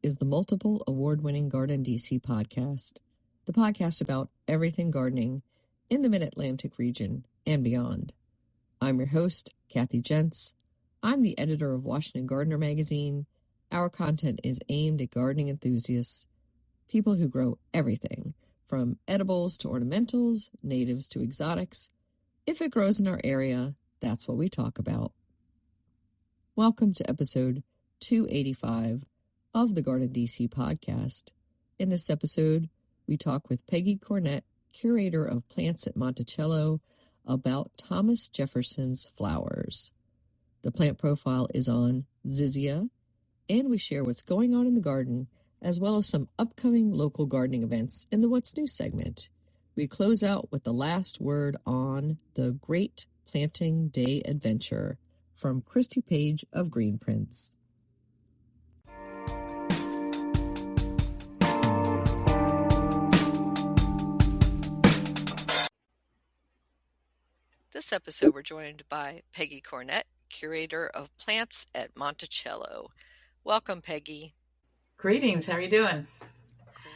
is the multiple award-winning GardenDC podcast, the podcast about everything gardening in the Mid-Atlantic region and beyond. I'm your host, Kathy Jentz. I'm the editor of Washington Gardener magazine. Our content is aimed at gardening enthusiasts, people who grow everything, from edibles to ornamentals, natives to exotics. If it grows in our area, that's what we talk about. Welcome to episode 285 of the GardenDC podcast. In this episode, we talk with Peggy Cornett, curator of plants at Monticello, about Thomas Jefferson's flowers. The plant profile is on Zizia, and we share what's going on in the garden, as well as some upcoming local gardening events in the What's New segment. We close out with the last word on the Great Planting Day Adventure from Christy Page of Green Prints. This episode, we're joined by Peggy Cornett, curator of plants at Monticello. Welcome, Peggy. Greetings. How are you doing?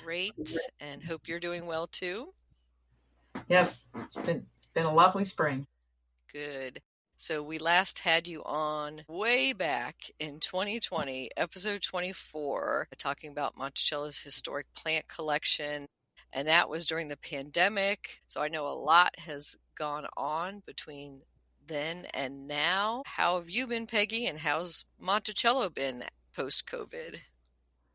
Great, and hope you're doing well too. Yes, it's been a lovely spring. Good. So we last had you on way back in 2020, episode 24, talking about Monticello's historic plant collection, and that was during the pandemic. So I know a lot has gone on between then and now. How have you been, Peggy, and how's Monticello been post-COVID?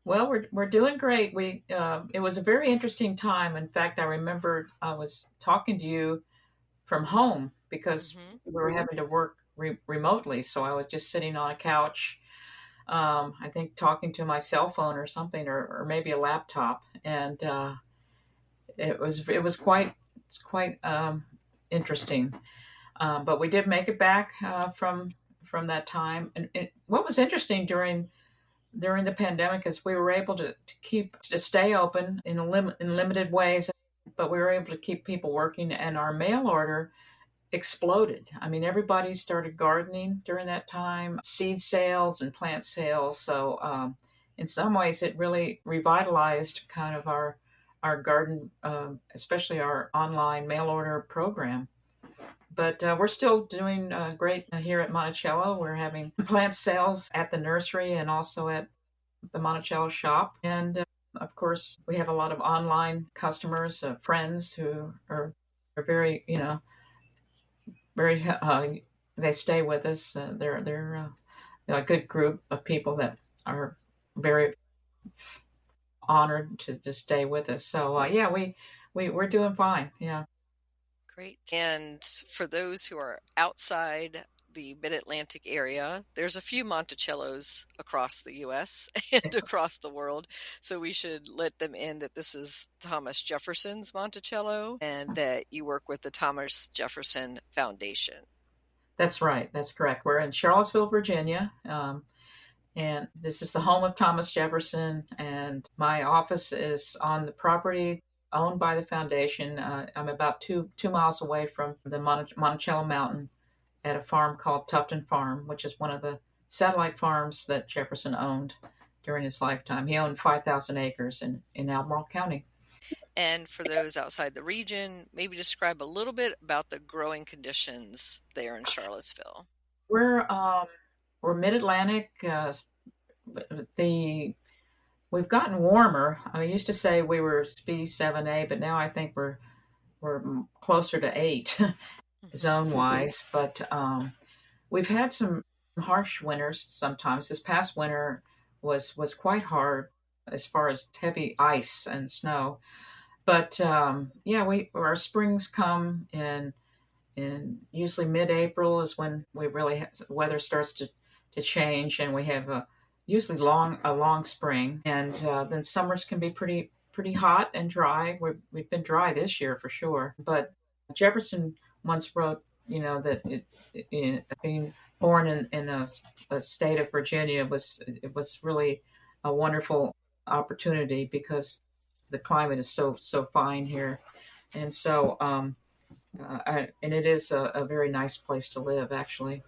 Well, we're doing great. It was a very interesting time. In fact, I remember I was talking to you from home because we were having to work remotely. So I was just sitting on a couch, I think talking to my cell phone or something, or maybe a laptop, and it was quite interesting. But we did make it back from that time. And what was interesting during the pandemic is we were able to stay open in limited ways, but we were able to keep people working, and our mail order exploded. I mean, everybody started gardening during that time, seed sales and plant sales. So in some ways it really revitalized kind of our garden, especially our online mail order program. But we're still doing great here at Monticello. We're having plant sales at the nursery and also at the Monticello shop. And of course, we have a lot of online customers, friends who are very, very, they stay with us. They're a good group of people that are very honored to stay with us. So yeah, we're doing fine. Yeah. Great. And for those who are outside the Mid-Atlantic area, there's a few Monticellos across the U.S. and across the world. So we should let them in that this is Thomas Jefferson's Monticello and that you work with the Thomas Jefferson Foundation. That's right. That's correct. We're in Charlottesville, Virginia. And this is the home of Thomas Jefferson. And my office is on the property owned by the foundation. I'm about two miles away from the Monticello Mountain at a farm called Tufton Farm, which is one of the satellite farms that Jefferson owned during his lifetime. He owned 5,000 acres in Albemarle County. And for those outside the region, maybe describe a little bit about the growing conditions there in Charlottesville. We're Mid-Atlantic. We've gotten warmer. I used to say we were species 7A, but now I think we're closer to 8 zone-wise. But we've had some harsh winters sometimes. This past winter was quite hard as far as heavy ice and snow. But yeah, our springs come in usually mid-April is when we really weather starts to change, and we have usually a long spring, and then summers can be pretty hot and dry. We've been dry this year for sure. But Jefferson once wrote, that being born in a state of Virginia was really a wonderful opportunity because the climate is so fine here, and so and it is a very nice place to live, actually.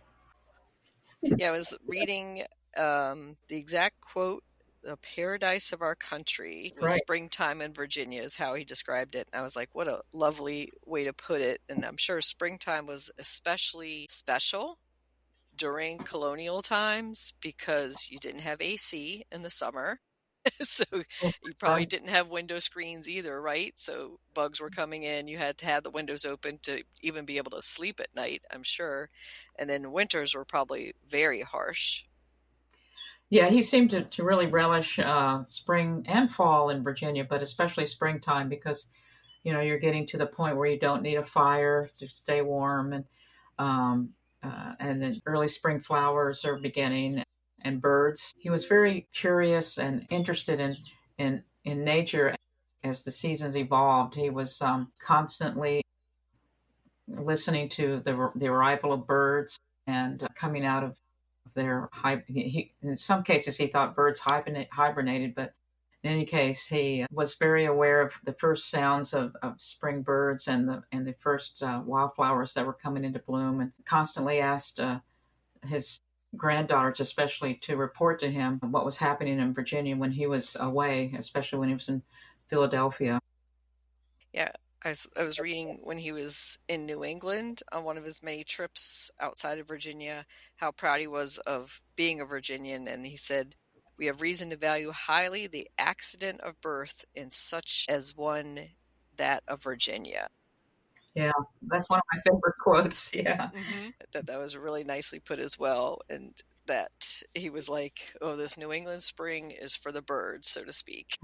Yeah, I was reading the exact quote the paradise of our country was Right. springtime in Virginia is how he described it. And I was like, what a lovely way to put it. And I'm sure springtime was especially special during colonial times because you didn't have AC in the summer. So you probably Right. didn't have window screens either, right? So bugs were coming in. You had to have the windows open to even be able to sleep at night, I'm sure. And then winters were probably very harsh. Yeah, he seemed to really relish spring and fall in Virginia, but especially springtime because you're getting to the point where you don't need a fire to stay warm, and the early spring flowers are beginning, and birds. He was very curious and interested in nature as the seasons evolved. He was constantly listening to the arrival of birds and coming out of their in some cases he thought birds hibernated, but in any case he was very aware of the first sounds of spring birds and the first wildflowers that were coming into bloom, and constantly asked his granddaughters especially to report to him what was happening in Virginia when he was away, especially when he was in Philadelphia. Yeah, I was reading when he was in New England on one of his many trips outside of Virginia, how proud he was of being a Virginian. And he said, we have reason to value highly the accident of birth in such as one that of Virginia. Yeah, that's one of my favorite quotes. Yeah. That was really nicely put as well. And that he was like, oh, this New England spring is for the birds, so to speak.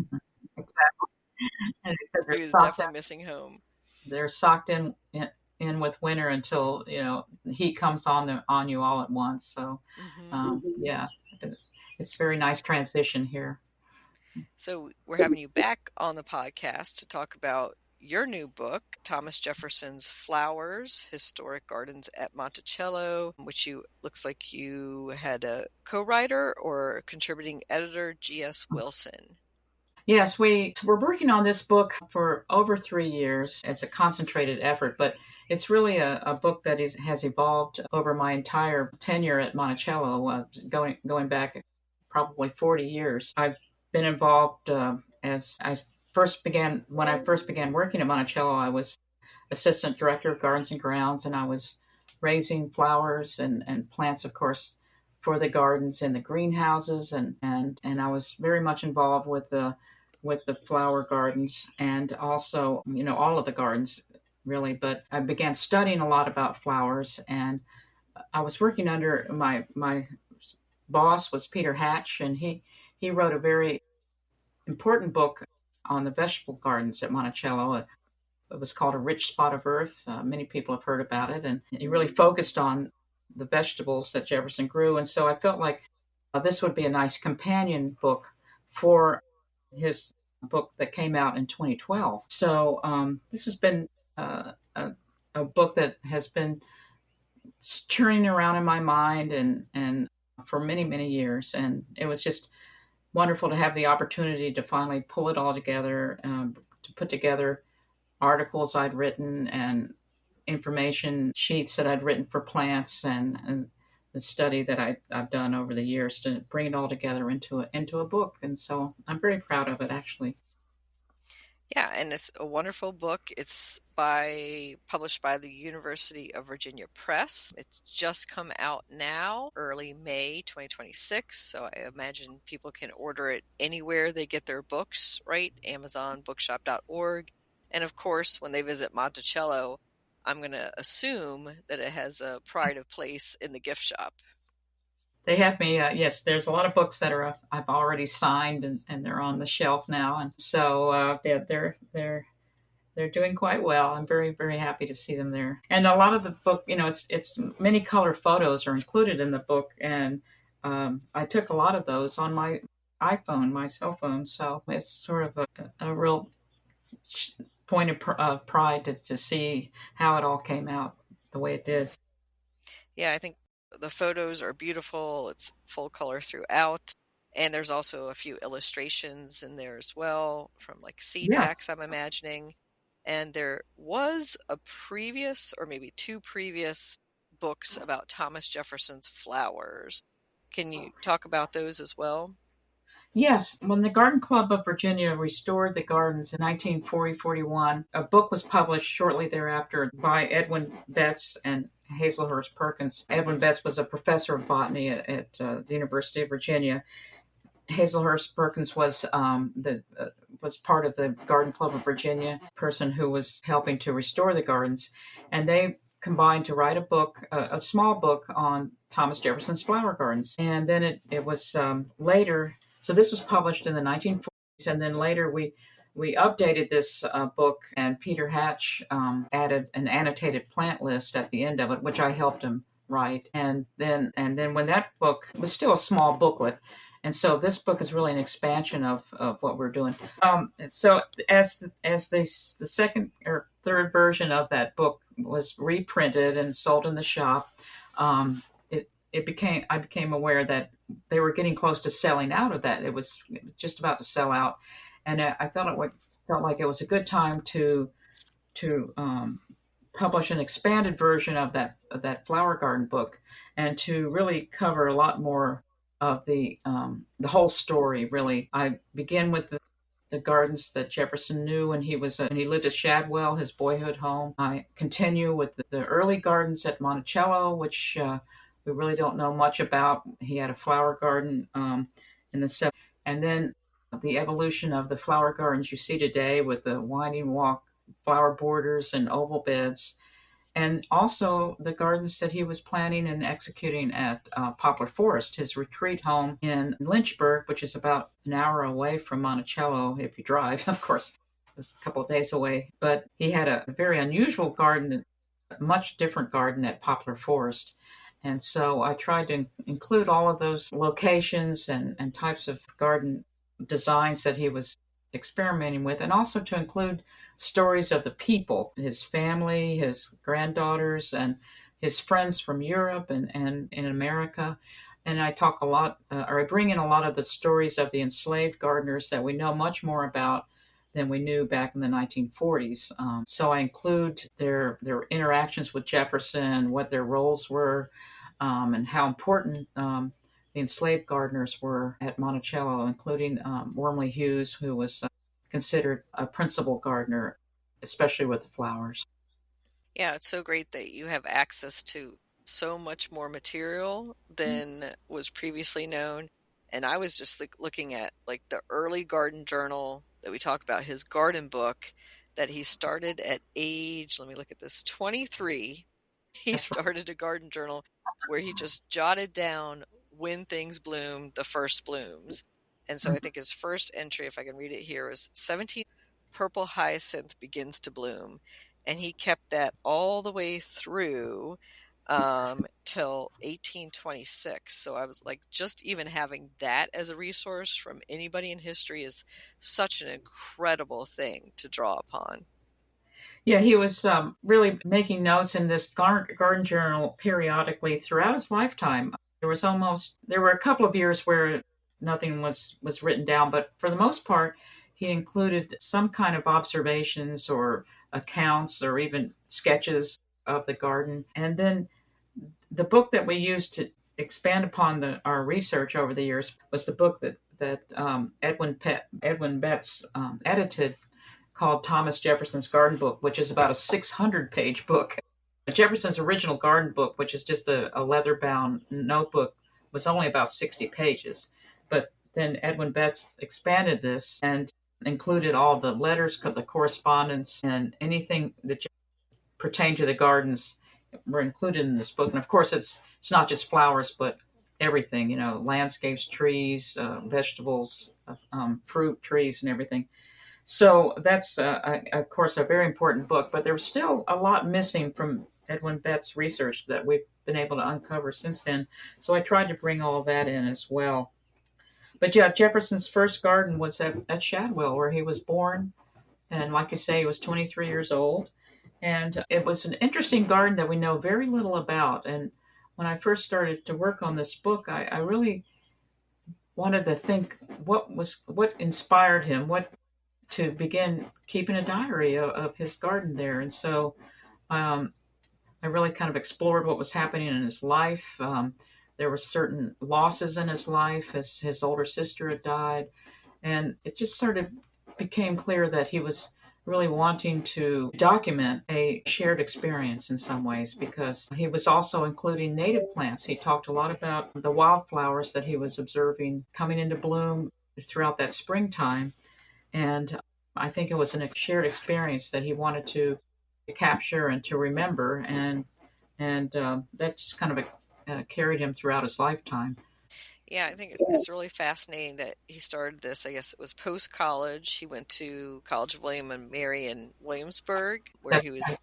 Exactly. And he said He was definitely missing home. they're socked in with winter until heat comes on you all at once. So yeah, it's a very nice transition here. So we're having you back on the podcast to talk about your new book, Thomas Jefferson's Flowers, Historic Gardens at Monticello, which looks like you had a co-writer or contributing editor, G.S. Wilson. Yes, we're working on this book for over 3 years. It's a concentrated effort, but it's really a book that has evolved over my entire tenure at Monticello, going back probably 40 years. I've been involved as I first began when I first began working at Monticello. I was assistant director of gardens and grounds, and I was raising flowers and plants, of course, for the gardens and the greenhouses, and I was very much involved with the flower gardens and also all of the gardens really. But I began studying a lot about flowers, and I was working under my boss was Peter Hatch, and he wrote a very important book on the vegetable gardens at Monticello. It was called A Rich Spot of Earth. Many people have heard about it, and he really focused on the vegetables that Jefferson grew. And so I felt like this would be a nice companion book for his book that came out in 2012. So this has been a book that has been turning around in my mind and for many years, and it was just wonderful to have the opportunity to finally pull it all together, to put together articles I'd written and information sheets that I'd written for plants and the study that I've done over the years to bring it all together into a book. And so I'm very proud of it, actually. Yeah, and it's a wonderful book. It's published by the University of Virginia Press. It's just come out now, early May 2026. So I imagine people can order it anywhere they get their books, right? Amazon, bookshop.org. And of course, when they visit Monticello, I'm going to assume that it has a pride of place in the gift shop. They have me. Yes, there's a lot of books that are I've already signed and they're on the shelf now, and so they're doing quite well. I'm very happy to see them there. And a lot of the book, it's many color photos are included in the book, and I took a lot of those on my iPhone, my cell phone. So it's sort of a real point of pride to see how it all came out the way it did. Yeah, I think the photos are beautiful. It's full color throughout. And there's also a few illustrations in there as well from like seed Yeah. packs, I'm imagining. And there was a previous, or maybe two previous books about Thomas Jefferson's flowers. Can you talk about those as well? Yes, when the Garden Club of Virginia restored the gardens in 1940-41, a book was published shortly thereafter by Edwin Betts and Hazelhurst Perkins. Edwin Betts was a professor of botany at the University of Virginia. Hazelhurst Perkins was part of the Garden Club of Virginia, person who was helping to restore the gardens, and they combined to write a book, a small book on Thomas Jefferson's flower gardens. And then it was later. So this was published in the 1940s, and then later we updated this book, and Peter Hatch added an annotated plant list at the end of it, which I helped him write. And then when that book was still a small booklet, and so this book is really an expansion of what we're doing. So as the second or third version of that book was reprinted and sold in the shop, I became aware that they were getting close to selling out of that. It was just about to sell out, and I felt like it was a good time to publish an expanded version of that flower garden book, and to really cover a lot more of the whole story. Really, I begin with the gardens that Jefferson knew when he lived at Shadwell, his boyhood home. I continue with the early gardens at Monticello, which we really don't know much about. He had a flower garden in the 70s, and then the evolution of the flower gardens you see today with the winding walk, flower borders, and oval beds, and also the gardens that he was planning and executing at Poplar Forest, his retreat home in Lynchburg, which is about an hour away from Monticello if you drive. Of course, it was a couple of days away. But he had a very unusual garden, a much different garden at Poplar Forest. And so I tried to include all of those locations and types of garden designs that he was experimenting with, and also to include stories of the people, his family, his granddaughters, and his friends from Europe and in America. And I talk a lot, or I bring in a lot of the stories of the enslaved gardeners that we know much more about than we knew back in the 1940s. So I include their interactions with Jefferson, what their roles were, and how important the enslaved gardeners were at Monticello, including Wormley Hughes, who was considered a principal gardener, especially with the flowers. Yeah, it's so great that you have access to so much more material than was previously known. And I was just looking at like the early garden journal that we talk about, his garden book that he started at age, let me look at this, 23. He started a garden journal where he just jotted down when things bloom, the first blooms. And so I think his first entry, if I can read it here, is 17 purple hyacinth begins to bloom. And he kept that all the way through till 1826. So I was like, just even having that as a resource from anybody in history is such an incredible thing to draw upon. Yeah, he was really making notes in this garden journal periodically throughout his lifetime. There were a couple of years where nothing was written down, but for the most part, he included some kind of observations or accounts or even sketches of the garden. And then the book that we used to expand upon our research over the years was the book that Edwin Betts edited, called Thomas Jefferson's Garden Book, which is about a 600-page book. Jefferson's original garden book, which is just a leather-bound notebook, was only about 60 pages. But then Edwin Betts expanded this and included all the letters, the correspondence, and anything that pertained to the gardens were included in this book. And of course, it's not just flowers, but everything, landscapes, trees, vegetables, fruit, trees, and everything. So that's, of course, a very important book, but there was still a lot missing from Edwin Betts' research that we've been able to uncover since then. So I tried to bring all of that in as well. But yeah, Jefferson's first garden was at Shadwell, where he was born. And like you say, he was 23 years old. And it was an interesting garden that we know very little about. And when I first started to work on this book, I really wanted to think what inspired him, to begin keeping a diary of his garden there. And so I really kind of explored what was happening in his life. there were certain losses in his life as his older sister had died. And it just sort of became clear that he was really wanting to document a shared experience in some ways, because he was also including native plants. He talked a lot about the wildflowers that he was observing coming into bloom throughout that springtime. And I think it was a shared experience that he wanted to capture and to remember. And that just kind of carried him throughout his lifetime. Yeah, I think it's really fascinating that he started this. I guess it was post-college. He went to College of William and Mary in Williamsburg, where he was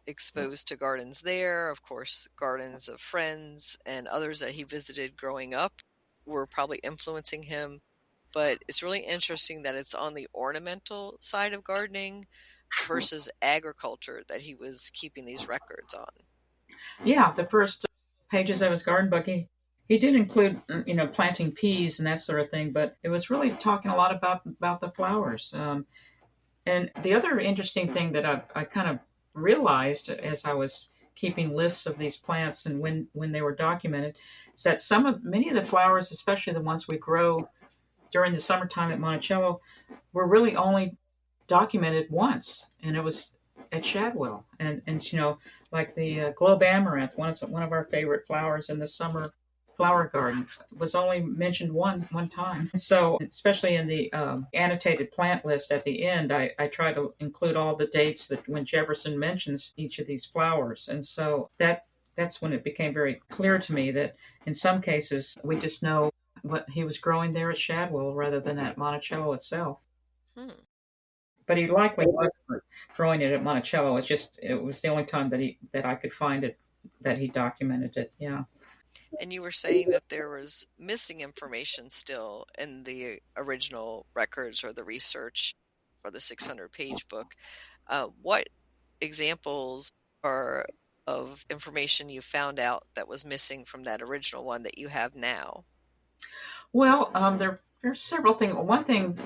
exposed to gardens there. Of course, gardens of friends and others that he visited growing up were probably influencing him. But it's really interesting that it's on the ornamental side of gardening versus agriculture that he was keeping these records on. Yeah, the first pages of his garden book, he did include, planting peas and that sort of thing, but it was really talking a lot about the flowers. And the other interesting thing that I kind of realized as I was keeping lists of these plants and when they were documented is that many of the flowers, especially the ones we grow during the summertime at Monticello, were really only documented once, and it was at Shadwell. And like the globe amaranth, one of our favorite flowers in the summer flower garden, was only mentioned one time. So especially in the annotated plant list at the end, I try to include all the dates that when Jefferson mentions each of these flowers. And so that's when it became very clear to me that in some cases we just know what he was growing there at Shadwell rather than at Monticello itself. But he likely wasn't growing it at Monticello. It was the only time that I could find it that he documented it. Yeah. And you were saying that there was missing information still in the original records or the research for the 600-page book. What examples are of information you found out that was missing from that original one that you have now? Well, there are several things. One thing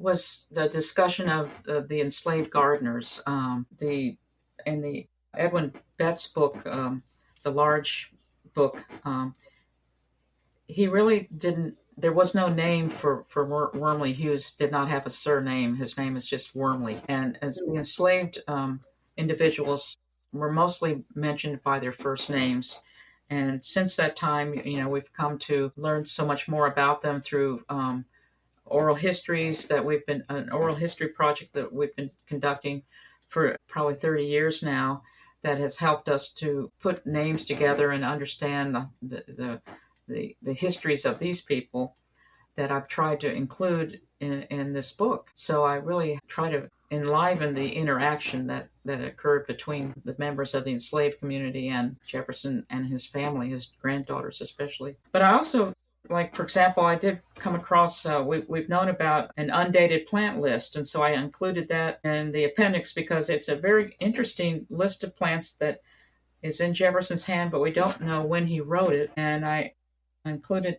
was the discussion of the enslaved gardeners. In the Edwin Betts book, the large book, he really didn't. There was no name for Wormley. Hughes did not have a surname. His name is just Wormley. And as the enslaved individuals were mostly mentioned by their first names. And since that time, we've come to learn so much more about them through oral histories an oral history project that we've been conducting for probably 30 years now, that has helped us to put names together and understand the histories of these people that I've tried to include in this book. So I really try to enliven the interaction that occurred between the members of the enslaved community and Jefferson and his family, his granddaughters especially. But I also, like, for example, I did come across, we've known about an undated plant list, and so I included that in the appendix because it's a very interesting list of plants that is in Jefferson's hand, but we don't know when he wrote it, and I included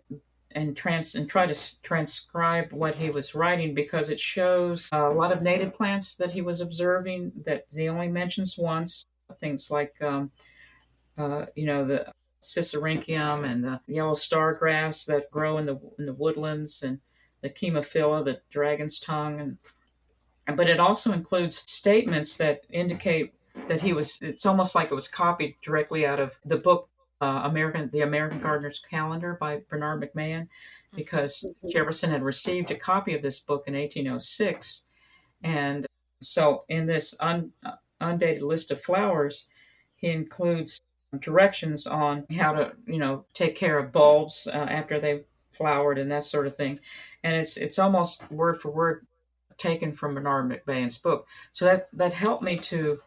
and try to transcribe what he was writing because it shows a lot of native plants that he was observing that he only mentions once. Things like, the Sisyrinchium and the yellow stargrass that grow in the woodlands, and the Chemophila, the dragon's tongue, but it also includes statements that indicate that it's almost like it was copied directly out of the book the American Gardener's Calendar by Bernard McMahon, because Jefferson had received a copy of this book in 1806. And so in this undated list of flowers, he includes directions on how to, take care of bulbs after they've flowered and that sort of thing. And it's almost word for word taken from Bernard McMahon's book. So that helped me to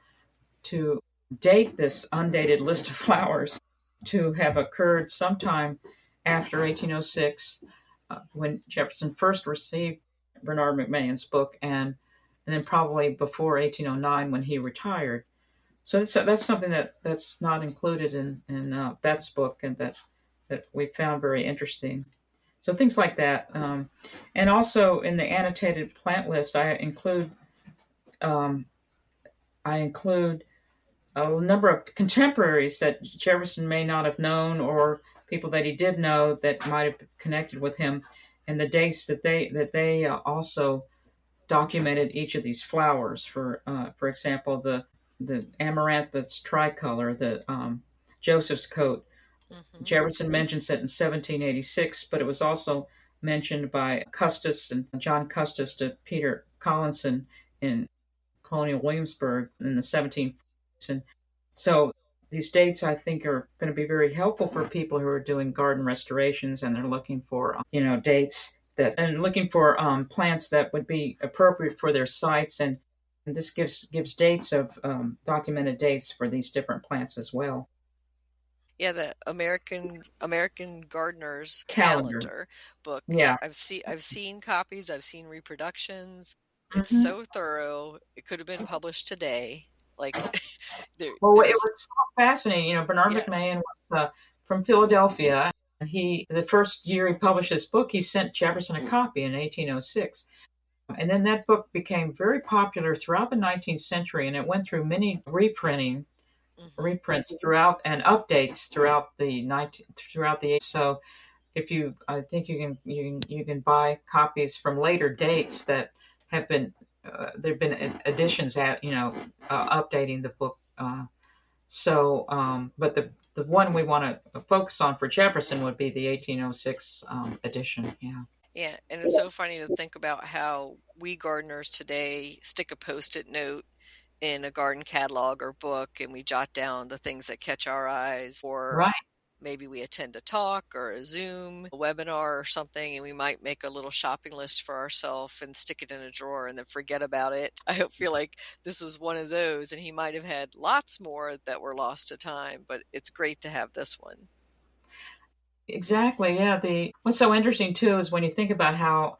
date this undated list of flowers to have occurred sometime after 1806, when Jefferson first received Bernard McMahon's book, and then probably before 1809 when he retired. So that's something that's not included in Betts' book, and that we found very interesting. So things like that, and also in the annotated plant list, I include a number of contemporaries that Jefferson may not have known, or people that he did know that might have connected with him, and the dates that they also documented each of these flowers. For example, the amaranthus tricolor, the Joseph's coat. Hmm. Jefferson mentions it in 1786, but it was also mentioned by Custis and John Custis to Peter Collinson in colonial Williamsburg in the 1740s. And so these dates, I think, are going to be very helpful for people who are doing garden restorations, and they're looking for, dates that, and looking for plants that would be appropriate for their sites. And this gives dates of documented dates for these different plants as well. Yeah, the American Gardener's Calendar. Calendar book. Yeah. I've seen copies, I've seen reproductions. It's Hmm. so thorough. It could have been published today. Like Well, it there's was so fascinating. Bernard yes. McMahon was from Philadelphia. And the first year he published this book, he sent Jefferson a copy in 1806. And then that book became very popular throughout the 19th century, and it went through many Hmm. reprints throughout, and updates throughout the age. So I think you can buy copies from later dates that have been there've been additions at updating the book. But the one we want to focus on for Jefferson would be the 1806 edition. Yeah. Yeah, and it's so funny to think about how we gardeners today stick a post-it note in a garden catalog or book and we jot down the things that catch our eyes, or Right. maybe we attend a talk or a Zoom a webinar or something, and we might make a little shopping list for ourselves and stick it in a drawer and then forget about it. I feel like this was one of those, and he might have had lots more that were lost to time, but it's great to have this one. Exactly. Yeah. The What's so interesting too is when you think about how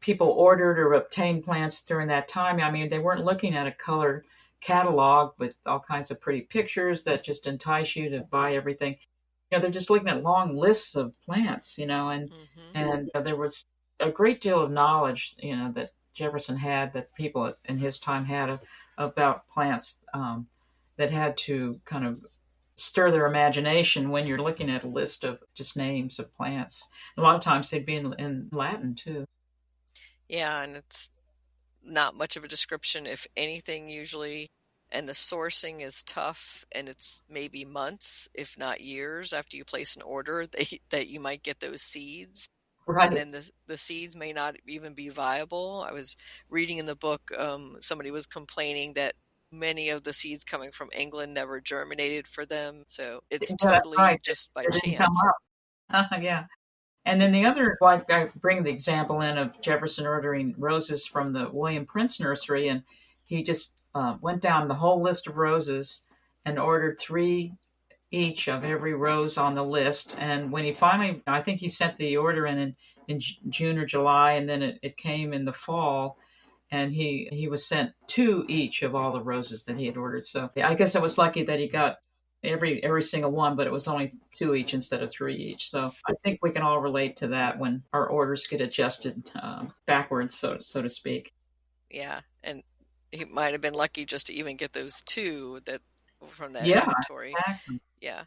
people ordered or obtained plants during that time. I mean, they weren't looking at a colored catalog with all kinds of pretty pictures that just entice you to buy everything. They're just looking at long lists of plants, and Hmm. there was a great deal of knowledge, that Jefferson had, that people in his time had, about plants, that had to kind of stir their imagination when you're looking at a list of just names of plants. A lot of times they'd be in Latin too. Yeah, and it's not much of a description, if anything, usually. And the sourcing is tough, and it's maybe months, if not years, after you place an order that you might get those seeds. And Right. then the seeds may not even be viable. I was reading in the book, somebody was complaining that many of the seeds coming from England never germinated for them. So it's Yeah, that's totally right. just by It didn't come chance. up. Yeah. And then the other, like, I bring the example in of Jefferson ordering roses from the William Prince Nursery, and he just went down the whole list of roses and ordered three each of every rose on the list. And when he finally, I think he sent the order in June or July, and then it came in the fall, and he was sent two each of all the roses that he had ordered. So I guess I was lucky that he got every single one, but it was only two each instead of three each. So I think we can all relate to that when our orders get adjusted backwards, so to speak. Yeah, and he might have been lucky just to even get those two that from that Yeah, inventory. exactly. Yeah.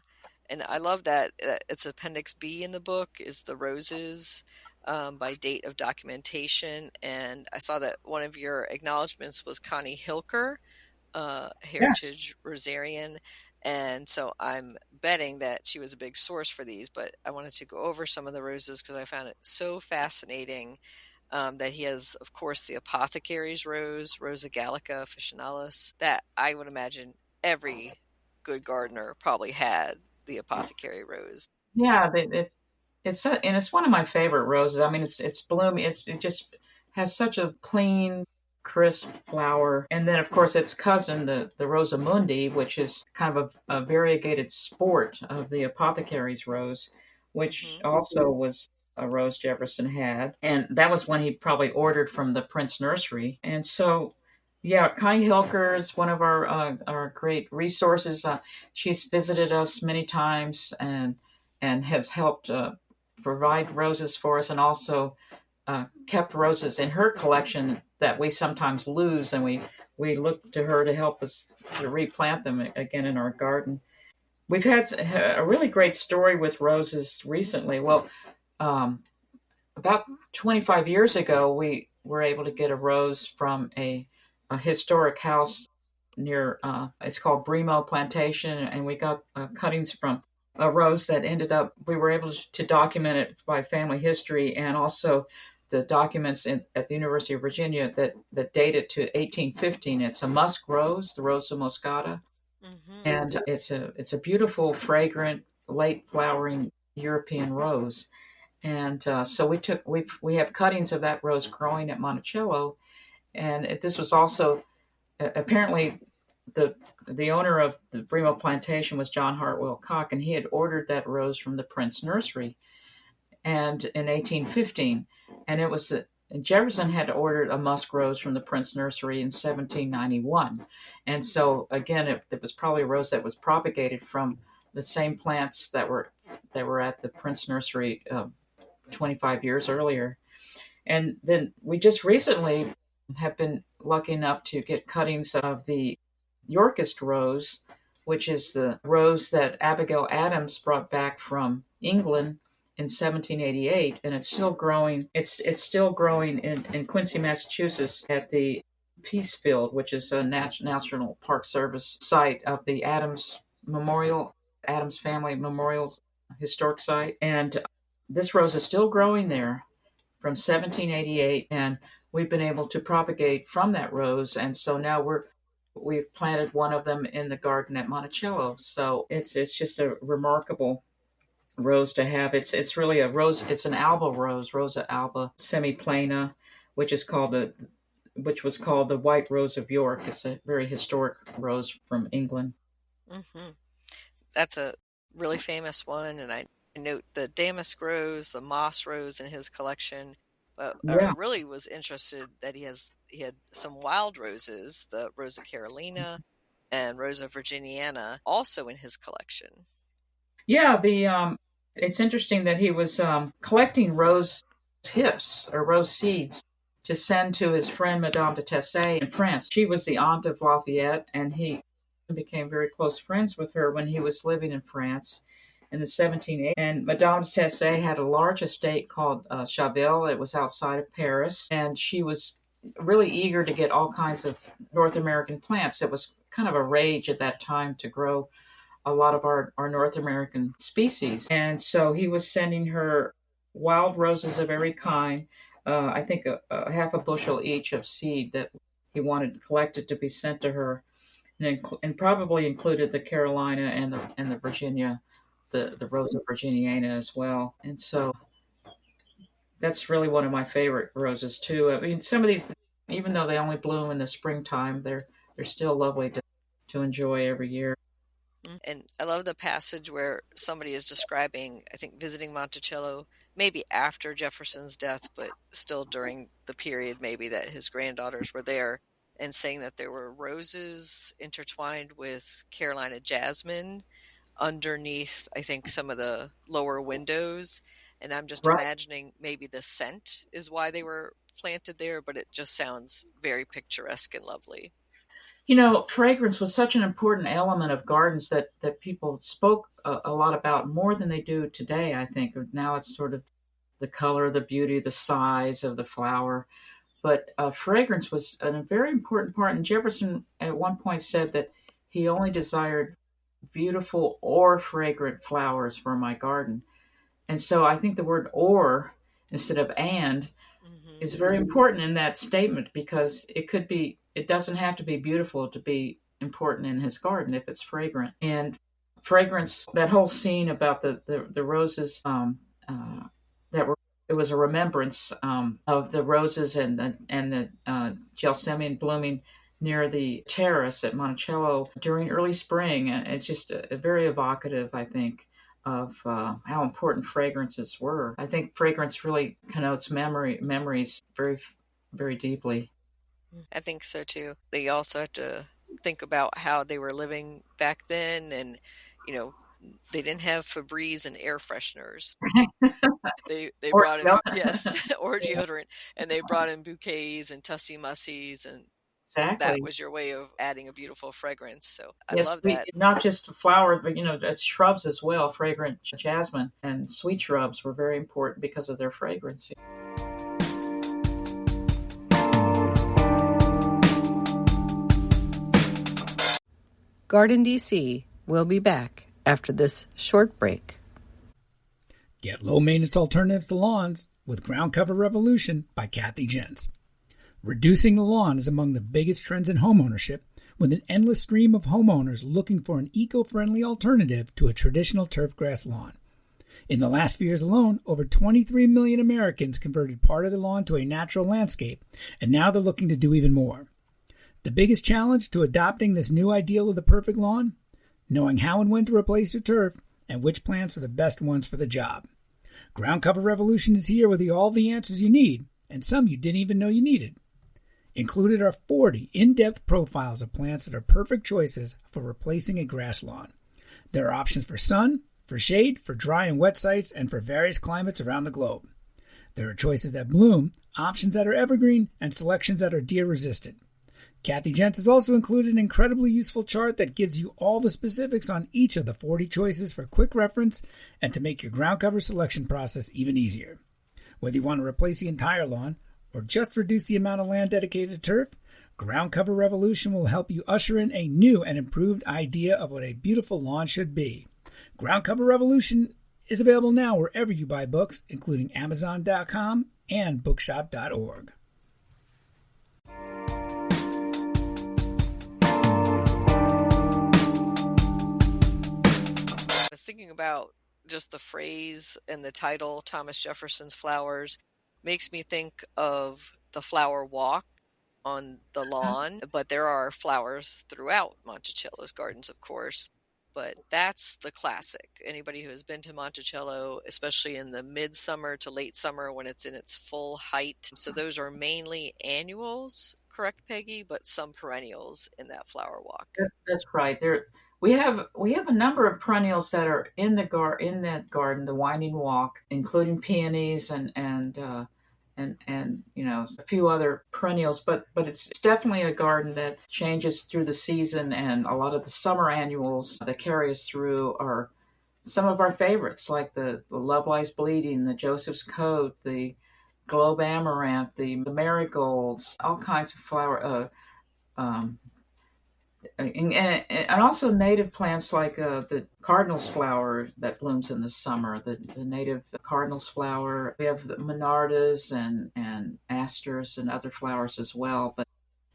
And I love that it's Appendix B in the book is the roses, by date of documentation. And I saw that one of your acknowledgments was Connie Hilker, Yes. Heritage Rosarian. And so I'm betting that she was a big source for these, but I wanted to go over some of the roses because I found it so fascinating, that he has, of course, the apothecary's rose, Rosa gallica officinalis, that I would imagine every good gardener probably had the apothecary rose. Yeah, and it's one of my favorite roses. I mean, it's blooming. It just has such a clean, crisp flower. And then, of course, its cousin, the Rosamundi, which is kind of a variegated sport of the apothecary's rose, which Hmm. also was a rose Jefferson had. And that was one he probably ordered from the Prince Nursery. And so, yeah, Connie Hilker is one of our great resources. She's visited us many times and has helped provide roses for us, and also kept roses in her collection that we sometimes lose, and we looked to her to help us to replant them again in our garden. We've had a really great story with roses recently. Well, about 25 years ago, we were able to get a rose from a historic house near, it's called Bremo Plantation, and we got cuttings from a rose that ended up, we were able to document it by family history, and also the documents at the University of Virginia that date it to 1815. It's a musk rose, the Rosa moscata, and it's a beautiful, fragrant, late flowering European rose. And so we have cuttings of that rose growing at Monticello, and this was also apparently the owner of the Bremo plantation was John Hartwell Cock, and he had ordered that rose from the Prince Nursery, and in 1815, and it was and Jefferson had ordered a musk rose from the Prince Nursery in 1791, and so again, it was probably a rose that was propagated from the same plants that were at the Prince Nursery 25 years earlier. And then we just recently have been lucky enough to get cuttings of the Yorkist rose, which is the rose that Abigail Adams brought back from England in 1788, and it's still growing. It's still growing in Quincy, Massachusetts, at the Peacefield, which is a National Park Service site of the Adams Family Memorial Historic Site, and this rose is still growing there from 1788, and we've been able to propagate from that rose, and so now we've planted one of them in the garden at Monticello. So it's just a remarkable rose to have. It's really a rose. It's an alba rose, Rosa alba semiplana, which was called the White Rose of York. It's a very historic rose from England. Mm-hmm. That's a really famous one, and I note the damask rose, the moss rose in his collection. But I really was interested that he had some wild roses, the Rosa Carolina and Rosa Virginiana, also in his collection. Yeah, it's interesting that he was collecting rose tips or rose seeds to send to his friend Madame de Tessé in France. She was the aunt of Lafayette, and he became very close friends with her when he was living in France in the 1780s. And Madame de Tessé had a large estate called Chaville. It was outside of Paris, and she was really eager to get all kinds of North American plants. It was kind of a rage at that time to grow a lot of our North American species. And so he was sending her wild roses of every kind, I think a half a bushel each of seed that he wanted collected to be sent to her, and probably included the Carolina and the Virginia, the Rosa Virginiana as well. And so that's really one of my favorite roses too. I mean, some of these, even though they only bloom in the springtime, they're still lovely to enjoy every year. And I love the passage where somebody is describing, I think, visiting Monticello, maybe after Jefferson's death, but still during the period maybe that his granddaughters were there, and saying that there were roses intertwined with Carolina jasmine underneath, I think, some of the lower windows. And I'm just imagining maybe the scent is why they were planted there, but it just sounds very picturesque and lovely. You know, fragrance was such an important element of gardens that people spoke a lot about, more than they do today, I think. Now it's sort of the color, the beauty, the size of the flower. But fragrance was a very important part. And Jefferson at one point said that he only desired beautiful or fragrant flowers for my garden. And so I think the word or instead of and is very important in that statement, because it doesn't have to be beautiful to be important in his garden if it's fragrant. And fragrance, that whole scene about the roses, it was a remembrance of the roses and the gelsemium blooming near the terrace at Monticello during early spring. And it's just a very evocative, I think, of how important fragrances were. I think fragrance really connotes memories very, very deeply. I think so too. They also have to think about how they were living back then, and they didn't have Febreze and air fresheners. They brought in or deodorant, and they brought in bouquets and tussy mussies and that exactly. was your way of adding a beautiful fragrance. So I Yes, love that. not just flowers, but it's shrubs as well. Fragrant jasmine and sweet shrubs were very important because of their fragrance. GardenDC will be back after this short break. Get low-maintenance alternatives to lawns with Ground Cover Revolution by Kathy Jentz. Reducing the lawn is among the biggest trends in homeownership, with an endless stream of homeowners looking for an eco-friendly alternative to a traditional turfgrass lawn. In the last few years alone, over 23 million Americans converted part of their lawn to a natural landscape, and now they're looking to do even more. The biggest challenge to adopting this new ideal of the perfect lawn? Knowing how and when to replace your turf and which plants are the best ones for the job. Ground Cover Revolution is here with all the answers you need, and some you didn't even know you needed. Included are 40 in-depth profiles of plants that are perfect choices for replacing a grass lawn. There are options for sun, for shade, for dry and wet sites, and for various climates around the globe. There are choices that bloom, options that are evergreen, and selections that are deer-resistant. Kathy Jentz has also included an incredibly useful chart that gives you all the specifics on each of the 40 choices for quick reference and to make your ground cover selection process even easier. Whether you want to replace the entire lawn or just reduce the amount of land dedicated to turf, Ground Cover Revolution will help you usher in a new and improved idea of what a beautiful lawn should be. Ground Cover Revolution is available now wherever you buy books, including Amazon.com and Bookshop.org. I was thinking about just the phrase and the title, Thomas Jefferson's Flowers, makes me think of the flower walk on the lawn, but there are flowers throughout Monticello's gardens, of course. But that's the classic. Anybody who has been to Monticello, especially in the midsummer to late summer when it's in its full height. So those are mainly annuals, correct, Peggy? But some perennials in that flower walk. That's right. We have a number of perennials that are in that garden, the winding walk, including peonies and a few other perennials, but it's definitely a garden that changes through the season, and a lot of the summer annuals that carry us through are some of our favorites, like the Love Lies Bleeding, the Joseph's Coat, the Globe Amaranth, the marigolds, all kinds of flower. And also native plants like the cardinal's flower that blooms in the summer, the native cardinal's flower. We have the monardas and asters and other flowers as well. But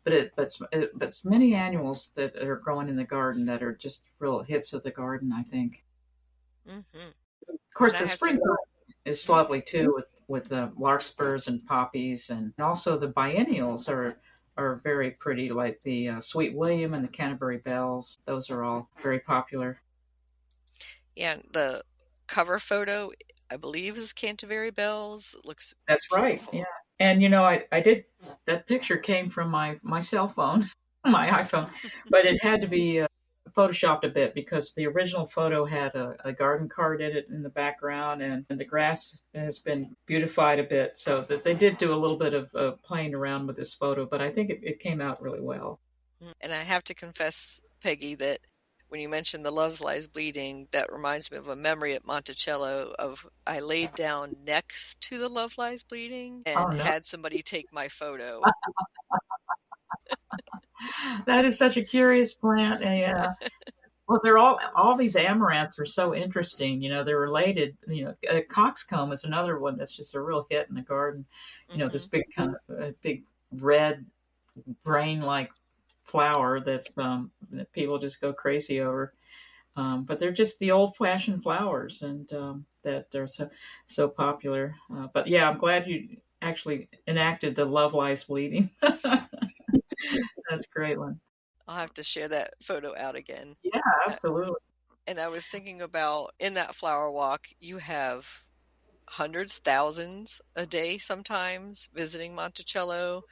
it's many annuals that are growing in the garden that are just real hits of the garden, I think. Mm-hmm. Of course, the spring garden is lovely too, with the larkspurs and poppies, and also the biennials are very pretty, like the Sweet William and the Canterbury Bells. Those are all very popular. Yeah, the cover photo, I believe, is Canterbury Bells. It looks That's beautiful. Right, yeah. And I did, that picture came from my cell phone, my iPhone, but it had to be photoshopped a bit because the original photo had a garden cart in it in the background, and the grass has been beautified a bit, so that they did do a little bit of playing around with this photo, but I think it came out really well. And I have to confess, Peggy, that when you mentioned the Love Lies Bleeding, that reminds me of a memory at Monticello of I laid down next to the Love Lies Bleeding and had somebody take my photo. That is such a curious plant. Yeah. Well, they're all these amaranths are so interesting. They're related. Coxcomb is another one that's just a real hit in the garden. This big kind of big red brain-like flower that people just go crazy over. But they're just the old-fashioned flowers, and that are so popular. But yeah, I'm glad you actually enacted the Love Lies Bleeding. That's a great one. I'll have to share that photo out again. Yeah, absolutely. And I was thinking about, in that flower walk, you have hundreds, thousands a day sometimes visiting Monticello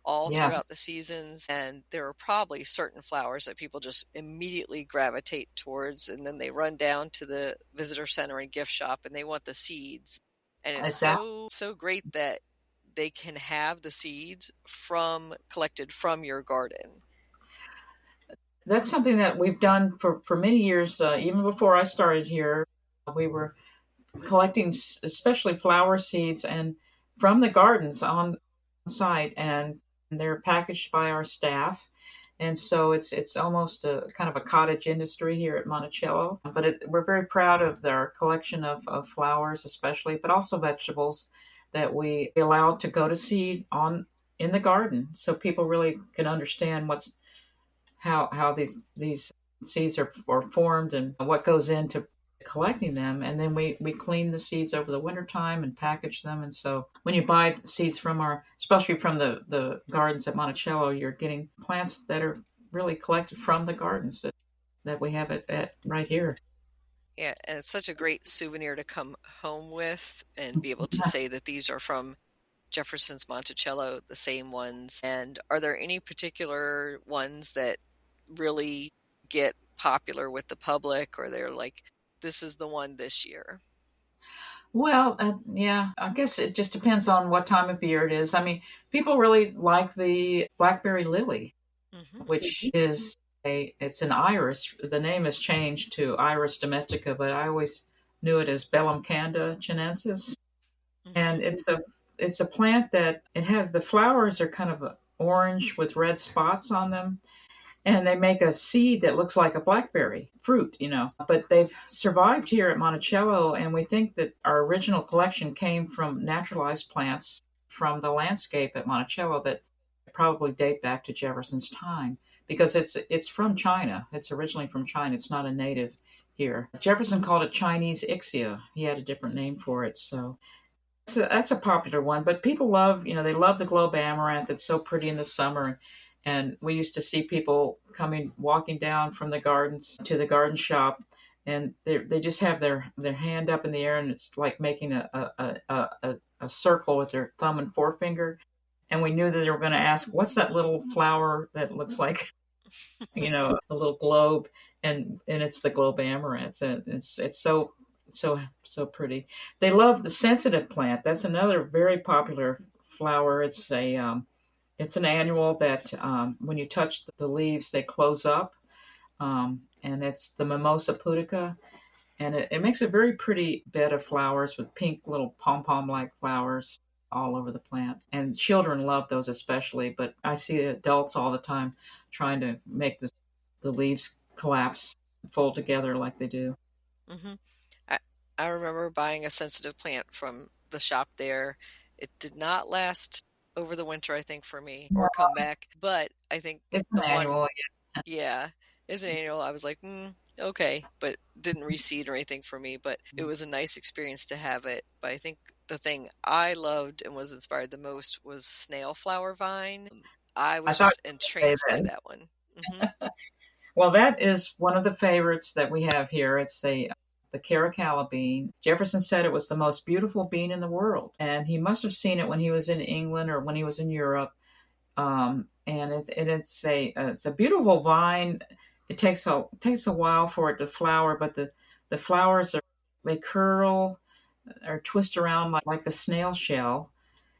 all throughout the seasons. And there are probably certain flowers that people just immediately gravitate towards. And then they run down to the visitor center and gift shop and they want the seeds. And it's so great that they can have the seeds collected from your garden? That's something that we've done for many years. Even before I started here, we were collecting especially flower seeds and from the gardens on site, and they're packaged by our staff. And so it's almost a kind of a cottage industry here at Monticello. But we're very proud of their collection of flowers, especially, but also vegetables that we allow to go to seed on in the garden, so people really can understand how these seeds are formed and what goes into collecting them. And then we clean the seeds over the wintertime and package them. And so when you buy seeds from especially from the gardens at Monticello, you're getting plants that are really collected from the gardens that we have at right here. Yeah, and it's such a great souvenir to come home with and be able to say that these are from Jefferson's Monticello, the same ones. And are there any particular ones that really get popular with the public, or they're like, this is the one this year? Well, yeah, I guess it just depends on what time of year it is. I mean, people really like the blackberry lily, which is it's an iris. The name has changed to Iris domestica, but I always knew it as Bellum canda chinensis. And it's a plant that it has the flowers are kind of orange with red spots on them. And they make a seed that looks like a blackberry fruit, But they've survived here at Monticello, and we think that our original collection came from naturalized plants from the landscape at Monticello that probably date back to Jefferson's time, because it's from China. It's originally from China. It's not a native here. Jefferson called it Chinese ixia. He had a different name for it, so that's a popular one. But people love, they love the globe amaranth. It's so pretty in the summer. And we used to see people walking down from the gardens to the garden shop, and they just have their hand up in the air, and it's like making a circle with their thumb and forefinger. And we knew that they were going to ask, what's that little flower that looks like, a little globe? And it's the globe amaranth. And it's so pretty. They love the sensitive plant. That's another very popular flower. It's an annual that when you touch the leaves, they close up. And it's the Mimosa pudica. And it makes a very pretty bed of flowers with pink little pom-pom-like flowers all over the plant. And children love those especially, but I see adults all the time trying to make the leaves collapse, fold together like they do. I remember buying a sensitive plant from the shop there. It did not last over the winter, I think, for me, or come back. But I think it's an annual. Yeah, it's an annual. I was like, okay, but didn't reseed or anything for me. But it was a nice experience to have it. But I think the thing I loved and was inspired the most was snail flower vine. I was just entranced by that one. Well, that is one of the favorites that we have here. It's the Caracalla bean. Jefferson said it was the most beautiful bean in the world, and he must have seen it when he was in England or when he was in Europe. And it's a beautiful vine. It takes a while for it to flower, but the flowers they curl or twist around like a snail shell,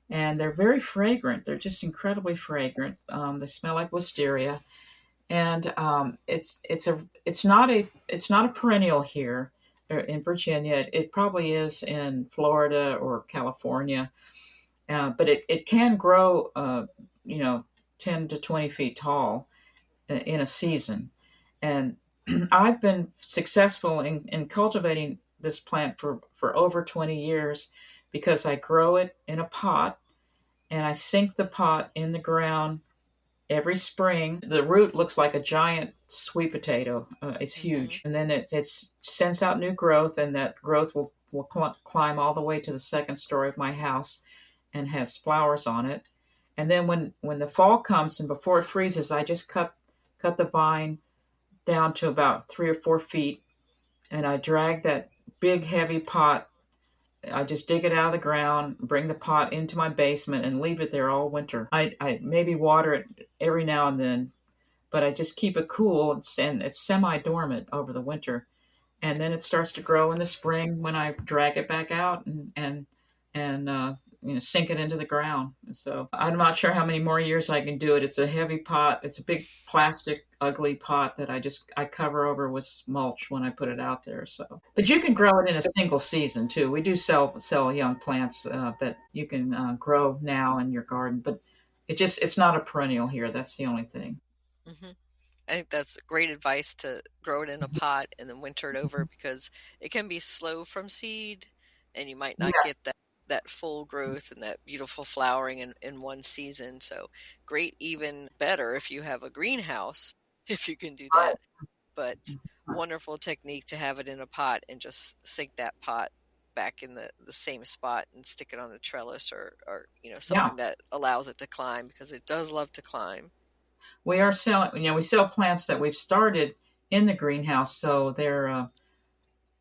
and they're very fragrant. They're just incredibly fragrant. They smell like wisteria, and it's not a perennial here in Virginia. It probably is in Florida or California, but it can grow 10 to 20 feet tall in a season. And I've been successful in cultivating this plant for over 20 years because I grow it in a pot and I sink the pot in the ground every spring. The root looks like a giant sweet potato. It's huge. And then it sends out new growth, and that growth will climb all the way to the second story of my house and has flowers on it. And then when the fall comes and before it freezes, I just cut the vine down to about 3 or 4 feet, and I drag that big heavy pot. I just dig it out of the ground, bring the pot into my basement, and leave it there all winter. I maybe water it every now and then, but I just keep it cool, and it's semi-dormant over the winter. And then it starts to grow in the spring when I drag it back out and and sink it into the ground. So I'm not sure how many more years I can do it. It's a heavy pot. It's a big plastic ugly pot that I cover over with mulch when I put it out there. So, but you can grow it in a single season too. We do sell young plants that you can grow now in your garden, but it's not a perennial here. That's the only thing. Mm-hmm. I think that's great advice to grow it in a pot and then winter it over, because it can be slow from seed and you might not get that full growth and that beautiful flowering in one season. So great, even better if you have a greenhouse, if you can do that. But wonderful technique to have it in a pot and just sink that pot back in the same spot and stick it on a trellis or something that allows it to climb, because it does love to climb. We are selling, we sell plants that we've started in the greenhouse. So they're,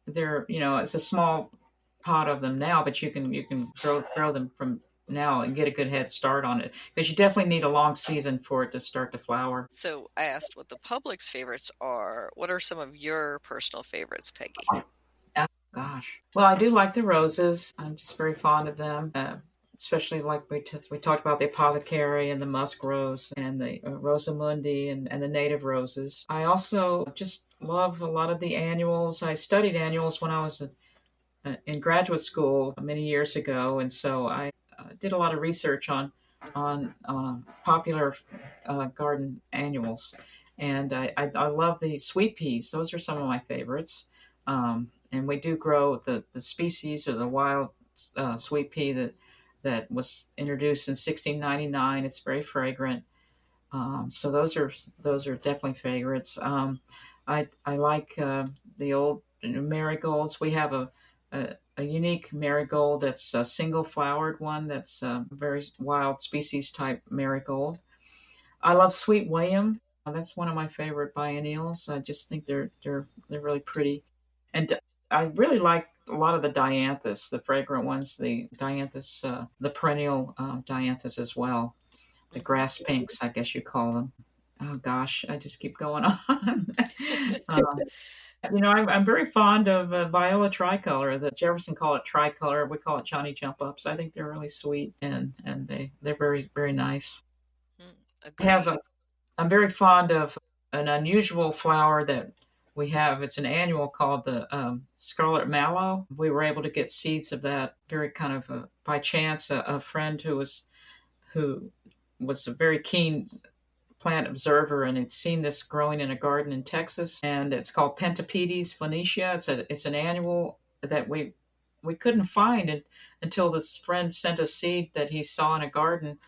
it's a small pot of them now, but you can grow them from now and get a good head start on it, because you definitely need a long season for it to start to flower. So I asked what the public's favorites are. What are some of your personal favorites, Peggy? Oh, gosh. Well, I do like the roses. I'm just very fond of them. Especially like we talked about the apothecary and the musk rose and the rosamundi and the native roses. I also just love a lot of the annuals. I studied annuals when I was in graduate school many years ago, and so I did a lot of research on popular garden annuals. And I love the sweet peas. Those are some of my favorites. And we do grow the species or the wild sweet pea that was introduced in 1699. It's very fragrant. So those are definitely favorites. I like the old marigolds. We have a unique marigold that's a single flowered one. That's a very wild species type marigold. I love Sweet William. That's one of my favorite biennials. I just think they're really pretty. And I really like a lot of the dianthus, the fragrant ones, the dianthus, the perennial dianthus as well, the grass pinks, I guess you call them. Oh gosh, I just keep going on. I'm very fond of Viola tricolor. The Jefferson call it tricolor. We call it Johnny Jump Ups. I think they're really sweet and they're very, very nice. I'm very fond of an unusual flower that we have. It's an annual called the scarlet mallow. We were able to get seeds of that very kind of by chance. A friend who was a very keen plant observer and had seen this growing in a garden in Texas, and it's called Pentapedes phoenicia. It's an annual that we couldn't find until this friend sent a seed that he saw in a garden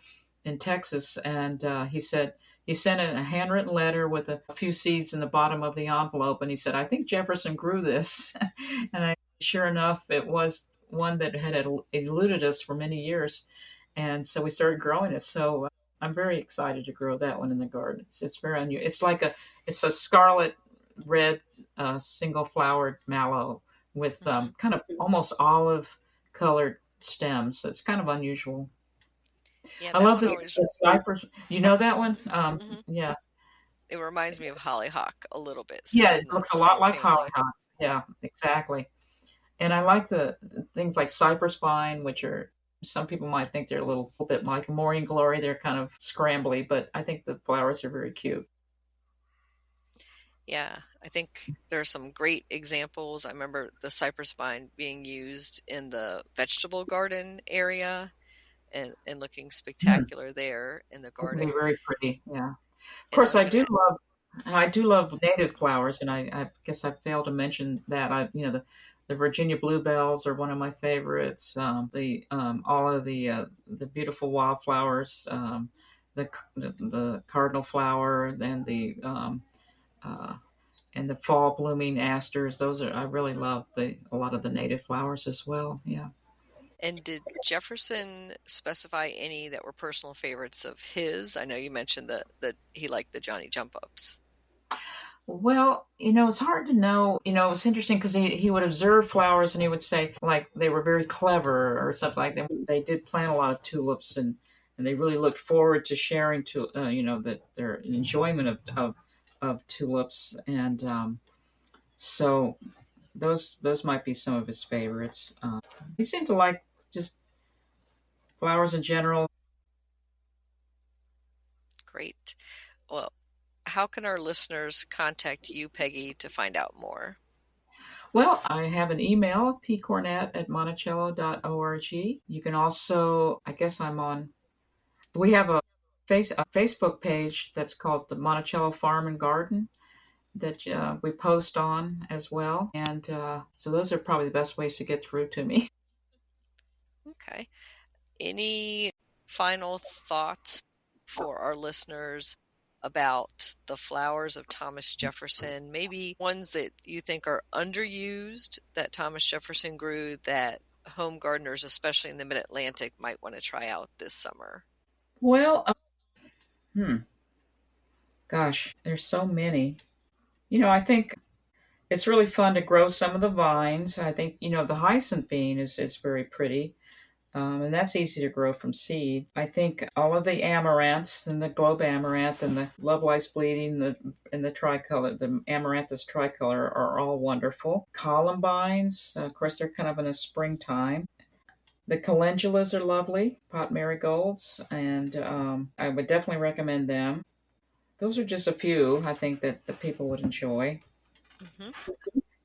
in Texas, and he said. He sent in a handwritten letter with a few seeds in the bottom of the envelope, and he said, "I think Jefferson grew this." And sure enough, it was one that had eluded us for many years, and so we started growing it. So I'm very excited to grow that one in the garden. It's very unusual. It's a scarlet red single flowered mallow with kind of almost olive colored stems. So it's kind of unusual. Yeah, I love this cypress. You know that one? Yeah. It reminds me of hollyhock a little bit. Yeah, it looks a lot like hollyhocks. Yeah, exactly. And I like the things like cypress vine, which are, some people might think they're a little bit like morning glory. They're kind of scrambly, but I think the flowers are very cute. Yeah, I think there are some great examples. I remember the cypress vine being used in the vegetable garden area. And looking spectacular there in the garden. Very pretty, yeah. Of course, I do love native flowers, and I guess I failed to mention that. The Virginia bluebells are one of my favorites. All of the beautiful wildflowers, the cardinal flower, and the fall blooming asters. I really love a lot of the native flowers as well. Yeah. And did Jefferson specify any that were personal favorites of his? I know you mentioned that he liked the Johnny Jump Ups. Well, it's hard to know. It was interesting because he would observe flowers and he would say like they were very clever or something like that. They did plant a lot of tulips and they really looked forward to sharing that their enjoyment of tulips, and so those might be some of his favorites. He seemed to like just flowers in general. Great. Well, how can our listeners contact you, Peggy, to find out more? Well, I have an email, pcornett@monticello.org. You can also, I guess we have a Facebook page that's called the Monticello Farm and Garden that we post on as well. And so those are probably the best ways to get through to me. Okay. Any final thoughts for our listeners about the flowers of Thomas Jefferson? Maybe ones that you think are underused that Thomas Jefferson grew that home gardeners, especially in the Mid-Atlantic, might want to try out this summer? Well, gosh, there's so many. I think it's really fun to grow some of the vines. I think, the hyacinth bean is very pretty. And that's easy to grow from seed. I think all of the amaranths and the globe amaranth and the lovelice bleeding and the tricolor, the amaranthus tricolor are all wonderful. Columbines, of course, they're kind of in the springtime. The calendulas are lovely, pot marigolds, and I would definitely recommend them. Those are just a few I think that the people would enjoy. Mm-hmm.